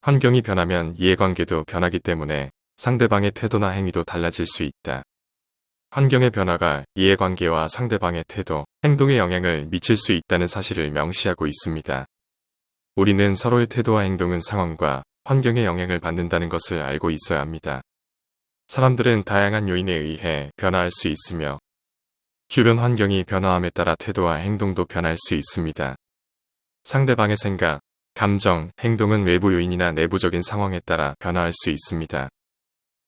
환경이 변하면 이해관계도 변하기 때문에 상대방의 태도나 행위도 달라질 수 있다. 환경의 변화가 이해관계와 상대방의 태도, 행동에 영향을 미칠 수 있다는 사실을 명시하고 있습니다. 우리는 서로의 태도와 행동은 상황과 환경에 영향을 받는다는 것을 알고 있어야 합니다. 사람들은 다양한 요인에 의해 변화할 수 있으며 주변 환경이 변화함에 따라 태도와 행동도 변할 수 있습니다. 상대방의 생각, 감정, 행동은 외부 요인이나 내부적인 상황에 따라 변화할 수 있습니다.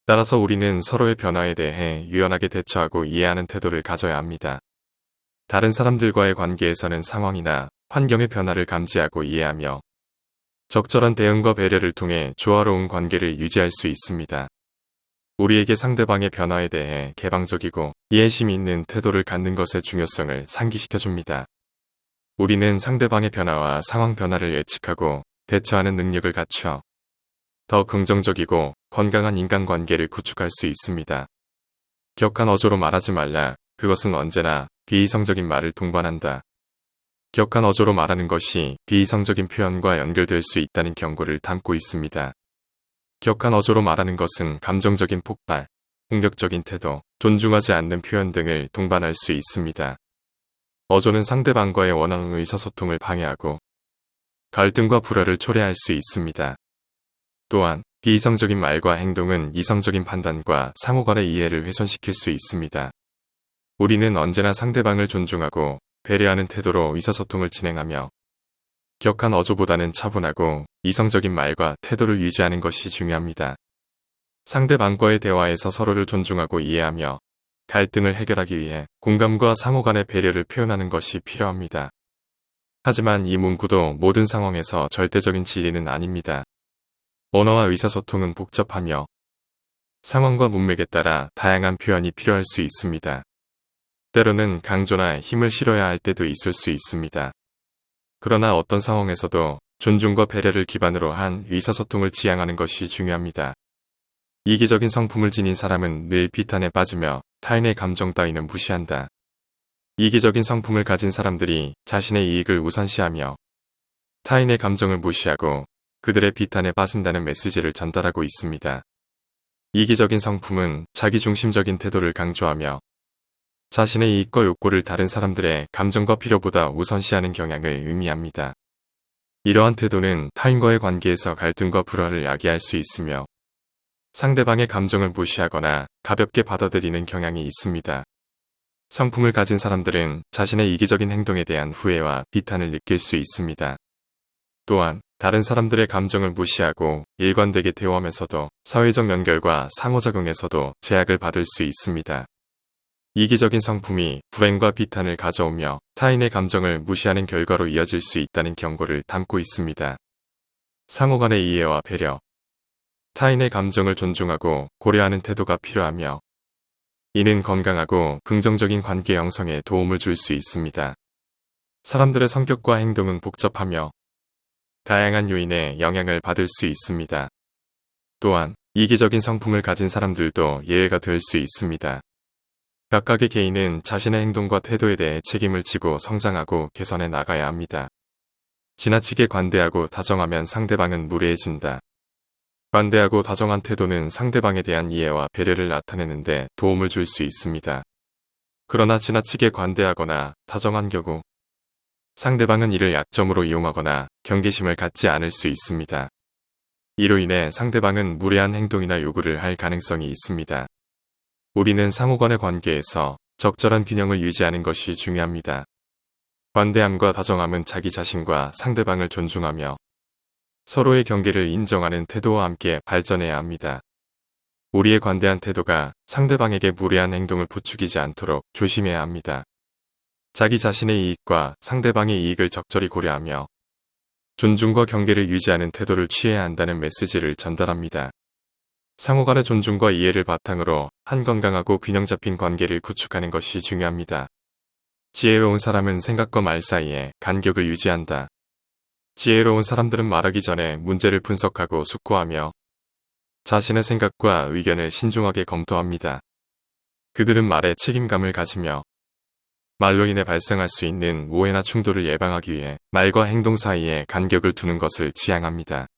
따라서 우리는 서로의 변화에 대해 유연하게 대처하고 이해하는 태도를 가져야 합니다. 다른 사람들과의 관계에서는 상황이나 환경의 변화를 감지하고 이해하며 적절한 대응과 배려를 통해 조화로운 관계를 유지할 수 있습니다. 우리에게 상대방의 변화에 대해 개방적이고 이해심이 있는 태도를 갖는 것의 중요성을 상기시켜줍니다. 우리는 상대방의 변화와 상황 변화를 예측하고 대처하는 능력을 갖추어 더 긍정적이고 건강한 인간관계를 구축할 수 있습니다. 격한 어조로 말하지 말라. 그것은 언제나 비이성적인 말을 동반한다. 격한 어조로 말하는 것이 비이성적인 표현과 연결될 수 있다는 경고를 담고 있습니다. 격한 어조로 말하는 것은 감정적인 폭발, 공격적인 태도, 존중하지 않는 표현 등을 동반할 수 있습니다. 어조는 상대방과의 원하는 의사소통을 방해하고 갈등과 불화를 초래할 수 있습니다. 또한 비이성적인 말과 행동은 이성적인 판단과 상호 간의 이해를 훼손시킬 수 있습니다. 우리는 언제나 상대방을 존중하고 배려하는 태도로 의사소통을 진행하며 격한 어조보다는 차분하고 이성적인 말과 태도를 유지하는 것이 중요합니다. 상대방과의 대화에서 서로를 존중하고 이해하며 갈등을 해결하기 위해 공감과 상호 간의 배려를 표현하는 것이 필요합니다. 하지만 이 문구도 모든 상황에서 절대적인 진리는 아닙니다. 언어와 의사소통은 복잡하며 상황과 문맥에 따라 다양한 표현이 필요할 수 있습니다. 때로는 강조나 힘을 실어야 할 때도 있을 수 있습니다. 그러나 어떤 상황에서도 존중과 배려를 기반으로 한 의사소통을 지향하는 것이 중요합니다. 이기적인 성품을 지닌 사람은 늘 비탄에 빠지며 타인의 감정 따위는 무시한다. 이기적인 성품을 가진 사람들이 자신의 이익을 우선시하며 타인의 감정을 무시하고 그들의 비탄에 빠진다는 메시지를 전달하고 있습니다. 이기적인 성품은 자기중심적인 태도를 강조하며 자신의 이익과 욕구를 다른 사람들의 감정과 필요보다 우선시하는 경향을 의미합니다. 이러한 태도는 타인과의 관계에서 갈등과 불화를 야기할 수 있으며 상대방의 감정을 무시하거나 가볍게 받아들이는 경향이 있습니다. 성품을 가진 사람들은 자신의 이기적인 행동에 대한 후회와 비탄을 느낄 수 있습니다. 또한 다른 사람들의 감정을 무시하고 일관되게 대화하면서도 사회적 연결과 상호작용에서도 제약을 받을 수 있습니다. 이기적인 성품이 불행과 비탄을 가져오며 타인의 감정을 무시하는 결과로 이어질 수 있다는 경고를 담고 있습니다. 상호 간의 이해와 배려, 타인의 감정을 존중하고 고려하는 태도가 필요하며 이는 건강하고 긍정적인 관계 형성에 도움을 줄 수 있습니다. 사람들의 성격과 행동은 복잡하며 다양한 요인에 영향을 받을 수 있습니다. 또한 이기적인 성품을 가진 사람들도 예외가 될 수 있습니다. 각각의 개인은 자신의 행동과 태도에 대해 책임을 지고 성장하고 개선해 나가야 합니다. 지나치게 관대하고 다정하면 상대방은 무례해진다. 관대하고 다정한 태도는 상대방에 대한 이해와 배려를 나타내는데 도움을 줄 수 있습니다. 그러나 지나치게 관대하거나 다정한 경우 상대방은 이를 약점으로 이용하거나 경계심을 갖지 않을 수 있습니다. 이로 인해 상대방은 무례한 행동이나 요구를 할 가능성이 있습니다. 우리는 상호 간의 관계에서 적절한 균형을 유지하는 것이 중요합니다. 관대함과 다정함은 자기 자신과 상대방을 존중하며 서로의 경계를 인정하는 태도와 함께 발전해야 합니다. 우리의 관대한 태도가 상대방에게 무례한 행동을 부추기지 않도록 조심해야 합니다. 자기 자신의 이익과 상대방의 이익을 적절히 고려하며 존중과 경계를 유지하는 태도를 취해야 한다는 메시지를 전달합니다. 상호 간의 존중과 이해를 바탕으로 한 건강하고 균형 잡힌 관계를 구축하는 것이 중요합니다. 지혜로운 사람은 생각과 말 사이에 간격을 유지한다. 지혜로운 사람들은 말하기 전에 문제를 분석하고 숙고하며 자신의 생각과 의견을 신중하게 검토합니다. 그들은 말에 책임감을 가지며 말로 인해 발생할 수 있는 오해나 충돌을 예방하기 위해 말과 행동 사이에 간격을 두는 것을 지향합니다.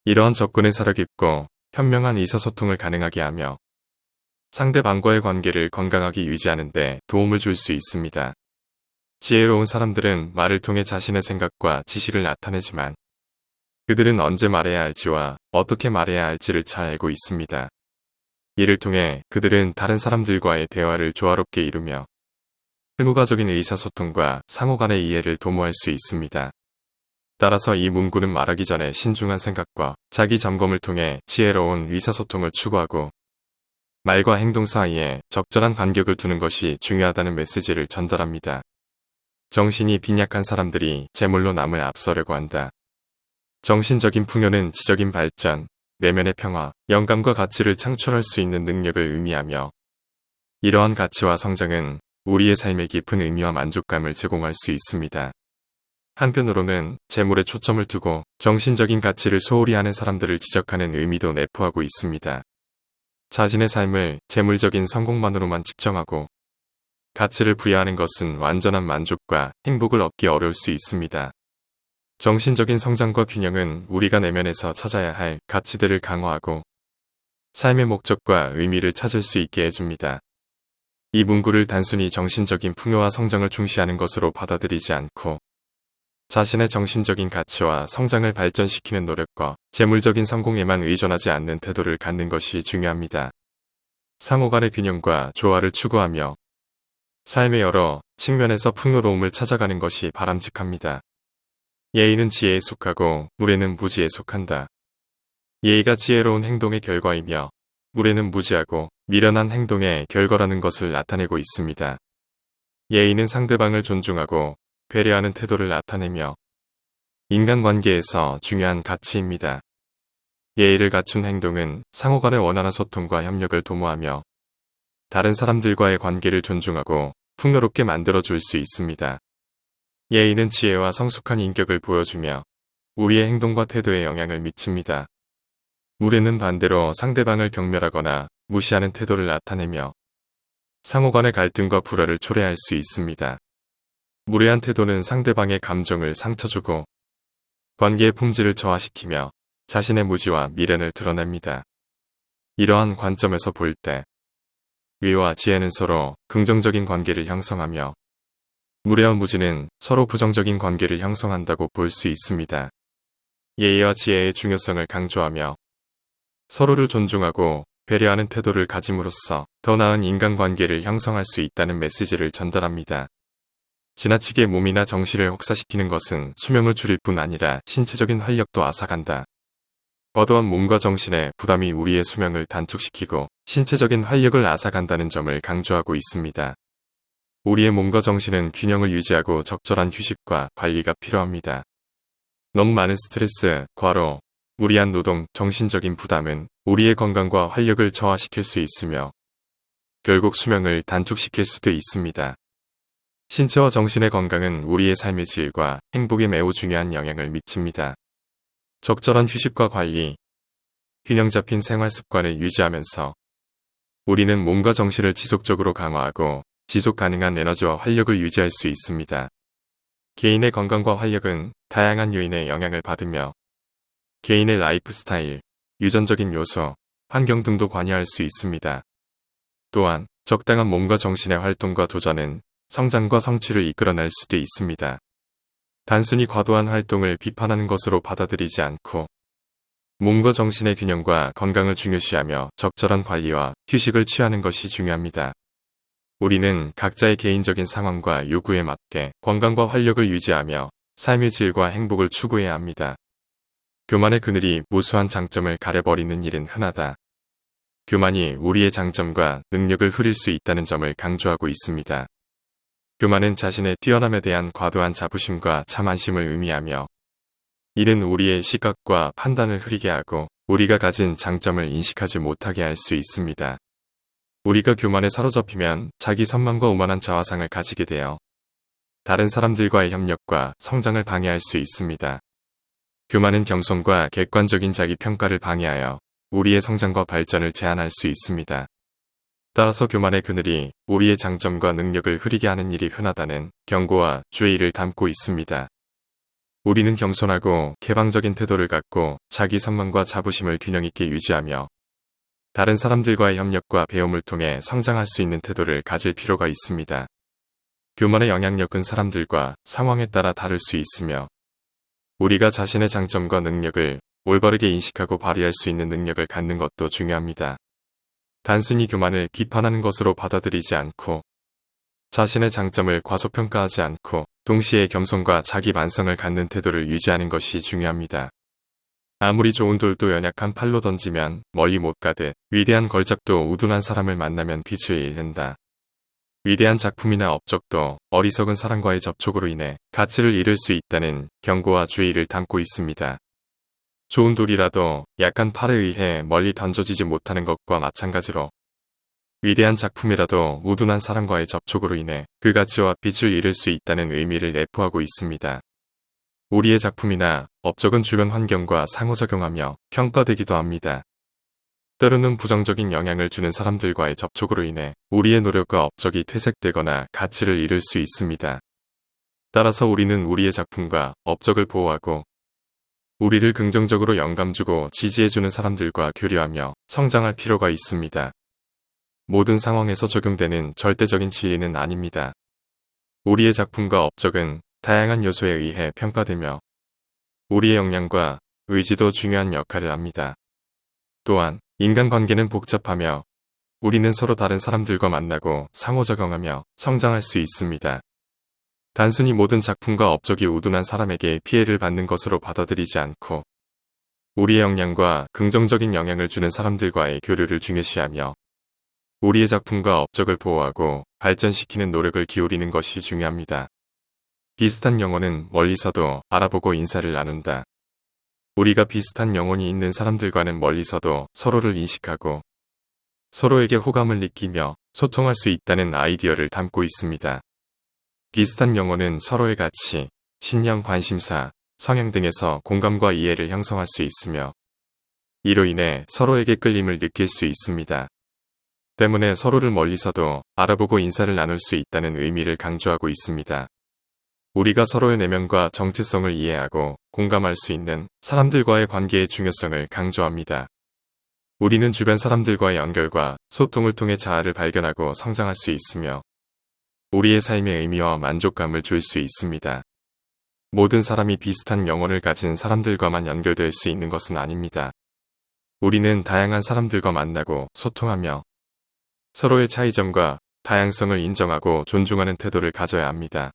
이러한 접근은 사려 깊고 현명한 의사소통을 가능하게 하며 상대방과의 관계를 건강하게 유지하는 데 도움을 줄 수 있습니다. 지혜로운 사람들은 말을 통해 자신의 생각과 지식을 나타내지만 그들은 언제 말해야 할지와 어떻게 말해야 할지를 잘 알고 있습니다. 이를 통해 그들은 다른 사람들과의 대화를 조화롭게 이루며 의무가적인 의사소통과 상호 간의 이해를 도모할 수 있습니다. 따라서 이 문구는 말하기 전에 신중한 생각과 자기 점검을 통해 지혜로운 의사소통을 추구하고 말과 행동 사이에 적절한 간격을 두는 것이 중요하다는 메시지를 전달합니다. 정신이 빈약한 사람들이 재물로 남을 앞서려고 한다. 정신적인 풍요는 지적인 발전, 내면의 평화, 영감과 가치를 창출할 수 있는 능력을 의미하며 이러한 가치와 성장은 우리의 삶에 깊은 의미와 만족감을 제공할 수 있습니다. 한편으로는 재물에 초점을 두고 정신적인 가치를 소홀히 하는 사람들을 지적하는 의미도 내포하고 있습니다. 자신의 삶을 재물적인 성공만으로만 측정하고 가치를 부여하는 것은 완전한 만족과 행복을 얻기 어려울 수 있습니다. 정신적인 성장과 균형은 우리가 내면에서 찾아야 할 가치들을 강화하고 삶의 목적과 의미를 찾을 수 있게 해줍니다. 이 문구를 단순히 정신적인 풍요와 성장을 중시하는 것으로 받아들이지 않고 자신의 정신적인 가치와 성장을 발전시키는 노력과 재물적인 성공에만 의존하지 않는 태도를 갖는 것이 중요합니다. 상호 간의 균형과 조화를 추구하며 삶의 여러 측면에서 풍요로움을 찾아가는 것이 바람직합니다. 예의는 지혜에 속하고 무례는 무지에 속한다. 예의가 지혜로운 행동의 결과이며 무례는 무지하고 미련한 행동의 결과라는 것을 나타내고 있습니다. 예의는 상대방을 존중하고 배려하는 태도를 나타내며 인간관계에서 중요한 가치입니다. 예의를 갖춘 행동은 상호 간의 원활한 소통과 협력을 도모하며 다른 사람들과의 관계를 존중하고 풍요롭게 만들어줄 수 있습니다. 예의는 지혜와 성숙한 인격을 보여주며 우리의 행동과 태도에 영향을 미칩니다. 무례는 반대로 상대방을 경멸하거나 무시하는 태도를 나타내며 상호 간의 갈등과 불화를 초래할 수 있습니다. 무례한 태도는 상대방의 감정을 상처주고 관계의 품질을 저하시키며 자신의 무지와 미련을 드러냅니다. 이러한 관점에서 볼 때 의와 지혜는 서로 긍정적인 관계를 형성하며 무례와 무지는 서로 부정적인 관계를 형성한다고 볼 수 있습니다. 예의와 지혜의 중요성을 강조하며 서로를 존중하고 배려하는 태도를 가짐으로써 더 나은 인간관계를 형성할 수 있다는 메시지를 전달합니다. 지나치게 몸이나 정신을 혹사시키는 것은 수명을 줄일 뿐 아니라 신체적인 활력도 앗아간다. 과도한 몸과 정신의 부담이 우리의 수명을 단축시키고 신체적인 활력을 앗아간다는 점을 강조하고 있습니다. 우리의 몸과 정신은 균형을 유지하고 적절한 휴식과 관리가 필요합니다. 너무 많은 스트레스, 과로, 무리한 노동, 정신적인 부담은 우리의 건강과 활력을 저하시킬 수 있으며 결국 수명을 단축시킬 수도 있습니다. 신체와 정신의 건강은 우리의 삶의 질과 행복에 매우 중요한 영향을 미칩니다. 적절한 휴식과 관리, 균형 잡힌 생활 습관을 유지하면서 우리는 몸과 정신을 지속적으로 강화하고 지속 가능한 에너지와 활력을 유지할 수 있습니다. 개인의 건강과 활력은 다양한 요인의 영향을 받으며 개인의 라이프 스타일, 유전적인 요소, 환경 등도 관여할 수 있습니다. 또한 적당한 몸과 정신의 활동과 도전은 성장과 성취를 이끌어낼 수도 있습니다. 단순히 과도한 활동을 비판하는 것으로 받아들이지 않고 몸과 정신의 균형과 건강을 중요시하며 적절한 관리와 휴식을 취하는 것이 중요합니다. 우리는 각자의 개인적인 상황과 요구에 맞게 건강과 활력을 유지하며 삶의 질과 행복을 추구해야 합니다. 교만의 그늘이 무수한 장점을 가려버리는 일은 흔하다. 교만이 우리의 장점과 능력을 흐릴 수 있다는 점을 강조하고 있습니다. 교만은 자신의 뛰어남에 대한 과도한 자부심과 자만심을 의미하며 이는 우리의 시각과 판단을 흐리게 하고 우리가 가진 장점을 인식하지 못하게 할 수 있습니다. 우리가 교만에 사로잡히면 자기 선망과 오만한 자화상을 가지게 되어 다른 사람들과의 협력과 성장을 방해할 수 있습니다. 교만은 겸손과 객관적인 자기 평가를 방해하여 우리의 성장과 발전을 제한할 수 있습니다. 따라서 교만의 그늘이 우리의 장점과 능력을 흐리게 하는 일이 흔하다는 경고와 주의를 담고 있습니다. 우리는 겸손하고 개방적인 태도를 갖고 자기 선망과 자부심을 균형 있게 유지하며 다른 사람들과의 협력과 배움을 통해 성장할 수 있는 태도를 가질 필요가 있습니다. 교만의 영향력은 사람들과 상황에 따라 다를 수 있으며 우리가 자신의 장점과 능력을 올바르게 인식하고 발휘할 수 있는 능력을 갖는 것도 중요합니다. 단순히 교만을 비판하는 것으로 받아들이지 않고 자신의 장점을 과소평가하지 않고 동시에 겸손과 자기 반성을 갖는 태도를 유지하는 것이 중요합니다. 아무리 좋은 돌도 연약한 팔로 던지면 멀리 못 가듯 위대한 걸작도 우둔한 사람을 만나면 빛을 잃는다. 위대한 작품이나 업적도 어리석은 사람과의 접촉으로 인해 가치를 잃을 수 있다는 경고와 주의를 담고 있습니다. 좋은 돌이라도 약한 팔에 의해 멀리 던져지지 못하는 것과 마찬가지로 위대한 작품이라도 우둔한 사람과의 접촉으로 인해 그 가치와 빛을 잃을 수 있다는 의미를 내포하고 있습니다. 우리의 작품이나 업적은 주변 환경과 상호작용하며 평가되기도 합니다. 때로는 부정적인 영향을 주는 사람들과의 접촉으로 인해 우리의 노력과 업적이 퇴색되거나 가치를 잃을 수 있습니다. 따라서 우리는 우리의 작품과 업적을 보호하고 우리를 긍정적으로 영감 주고 지지해주는 사람들과 교류하며 성장할 필요가 있습니다. 모든 상황에서 적용되는 절대적인 진리는 아닙니다. 우리의 작품과 업적은 다양한 요소에 의해 평가되며 우리의 역량과 의지도 중요한 역할을 합니다. 또한 인간관계는 복잡하며 우리는 서로 다른 사람들과 만나고 상호작용하며 성장할 수 있습니다. 단순히 모든 작품과 업적이 우둔한 사람에게 피해를 받는 것으로 받아들이지 않고 우리의 역량과 긍정적인 영향을 주는 사람들과의 교류를 중요시하며 우리의 작품과 업적을 보호하고 발전시키는 노력을 기울이는 것이 중요합니다. 비슷한 영혼은 멀리서도 알아보고 인사를 나눈다. 우리가 비슷한 영혼이 있는 사람들과는 멀리서도 서로를 인식하고 서로에게 호감을 느끼며 소통할 수 있다는 아이디어를 담고 있습니다. 비슷한 영혼은 서로의 가치, 신념, 관심사, 성향 등에서 공감과 이해를 형성할 수 있으며 이로 인해 서로에게 끌림을 느낄 수 있습니다. 때문에 서로를 멀리서도 알아보고 인사를 나눌 수 있다는 의미를 강조하고 있습니다. 우리가 서로의 내면과 정체성을 이해하고 공감할 수 있는 사람들과의 관계의 중요성을 강조합니다. 우리는 주변 사람들과의 연결과 소통을 통해 자아를 발견하고 성장할 수 있으며 우리의 삶의 의미와 만족감을 줄 수 있습니다. 모든 사람이 비슷한 영혼을 가진 사람들과만 연결될 수 있는 것은 아닙니다. 우리는 다양한 사람들과 만나고 소통하며 서로의 차이점과 다양성을 인정하고 존중하는 태도를 가져야 합니다.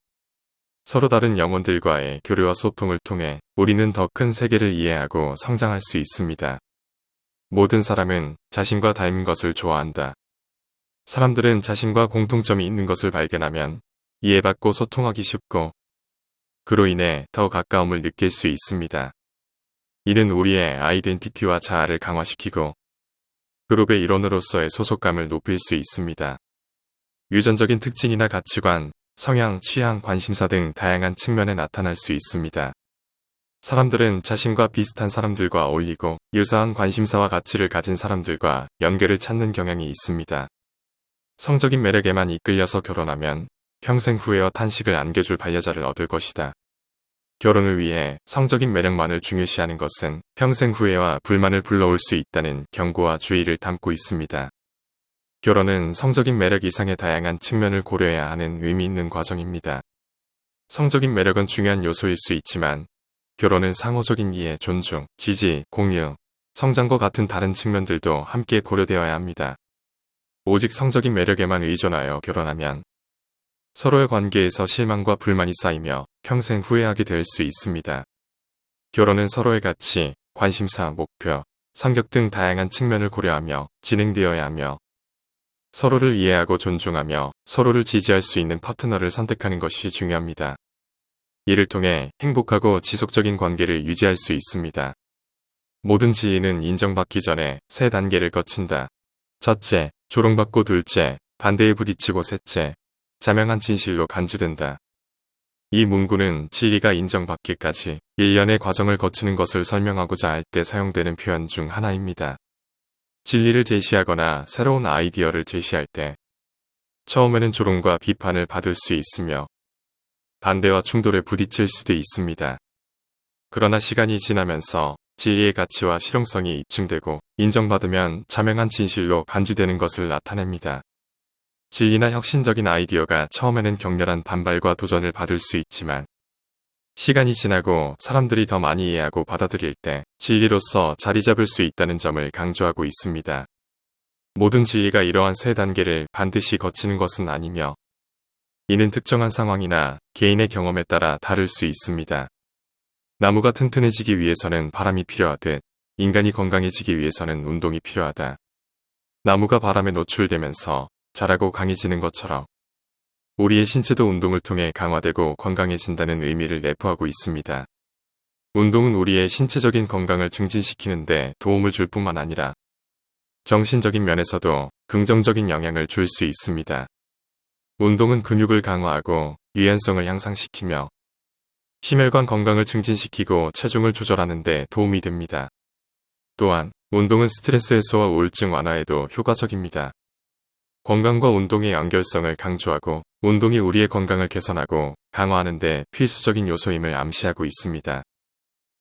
서로 다른 영혼들과의 교류와 소통을 통해 우리는 더 큰 세계를 이해하고 성장할 수 있습니다. 모든 사람은 자신과 닮은 것을 좋아한다. 사람들은 자신과 공통점이 있는 것을 발견하면 이해받고 소통하기 쉽고 그로 인해 더 가까움을 느낄 수 있습니다. 이는 우리의 아이덴티티와 자아를 강화시키고 그룹의 일원으로서의 소속감을 높일 수 있습니다. 유전적인 특징이나 가치관, 성향, 취향, 관심사 등 다양한 측면에 나타날 수 있습니다. 사람들은 자신과 비슷한 사람들과 어울리고 유사한 관심사와 가치를 가진 사람들과 연결을 찾는 경향이 있습니다. 성적인 매력에만 이끌려서 결혼하면 평생 후회와 탄식을 안겨줄 반려자를 얻을 것이다. 결혼을 위해 성적인 매력만을 중요시하는 것은 평생 후회와 불만을 불러올 수 있다는 경고와 주의를 담고 있습니다. 결혼은 성적인 매력 이상의 다양한 측면을 고려해야 하는 의미 있는 과정입니다. 성적인 매력은 중요한 요소일 수 있지만 결혼은 상호적인 이해, 존중, 지지, 공유, 성장과 같은 다른 측면들도 함께 고려되어야 합니다. 오직 성적인 매력에만 의존하여 결혼하면 서로의 관계에서 실망과 불만이 쌓이며 평생 후회하게 될 수 있습니다. 결혼은 서로의 가치, 관심사, 목표, 성격 등 다양한 측면을 고려하며 진행되어야 하며 서로를 이해하고 존중하며 서로를 지지할 수 있는 파트너를 선택하는 것이 중요합니다. 이를 통해 행복하고 지속적인 관계를 유지할 수 있습니다. 모든 지위는 인정받기 전에 세 단계를 거친다. 첫째, 조롱받고 둘째, 반대에 부딪히고 셋째, 자명한 진실로 간주된다. 이 문구는 진리가 인정받기까지 일련의 과정을 거치는 것을 설명하고자 할 때 사용되는 표현 중 하나입니다. 진리를 제시하거나 새로운 아이디어를 제시할 때 처음에는 조롱과 비판을 받을 수 있으며 반대와 충돌에 부딪힐 수도 있습니다. 그러나 시간이 지나면서 진리의 가치와 실용성이 입증되고 인정받으면 자명한 진실로 간주되는 것을 나타냅니다. 진리나 혁신적인 아이디어가 처음에는 격렬한 반발과 도전을 받을 수 있지만 시간이 지나고 사람들이 더 많이 이해하고 받아들일 때 진리로서 자리 잡을 수 있다는 점을 강조하고 있습니다. 모든 진리가 이러한 세 단계를 반드시 거치는 것은 아니며 이는 특정한 상황이나 개인의 경험에 따라 다를 수 있습니다. 나무가 튼튼해지기 위해서는 바람이 필요하듯 인간이 건강해지기 위해서는 운동이 필요하다. 나무가 바람에 노출되면서 자라고 강해지는 것처럼 우리의 신체도 운동을 통해 강화되고 건강해진다는 의미를 내포하고 있습니다. 운동은 우리의 신체적인 건강을 증진시키는 데 도움을 줄 뿐만 아니라 정신적인 면에서도 긍정적인 영향을 줄 수 있습니다. 운동은 근육을 강화하고 유연성을 향상시키며 심혈관 건강을 증진시키고 체중을 조절하는 데 도움이 됩니다. 또한 운동은 스트레스 해소와 우울증 완화에도 효과적입니다. 건강과 운동의 연결성을 강조하고 운동이 우리의 건강을 개선하고 강화하는 데 필수적인 요소임을 암시하고 있습니다.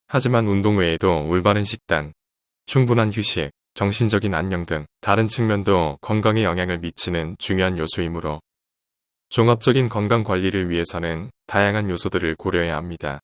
하지만 운동 외에도 올바른 식단, 충분한 휴식, 정신적인 안녕 등 다른 측면도 건강에 영향을 미치는 중요한 요소이므로 종합적인 건강 관리를 위해서는 다양한 요소들을 고려해야 합니다.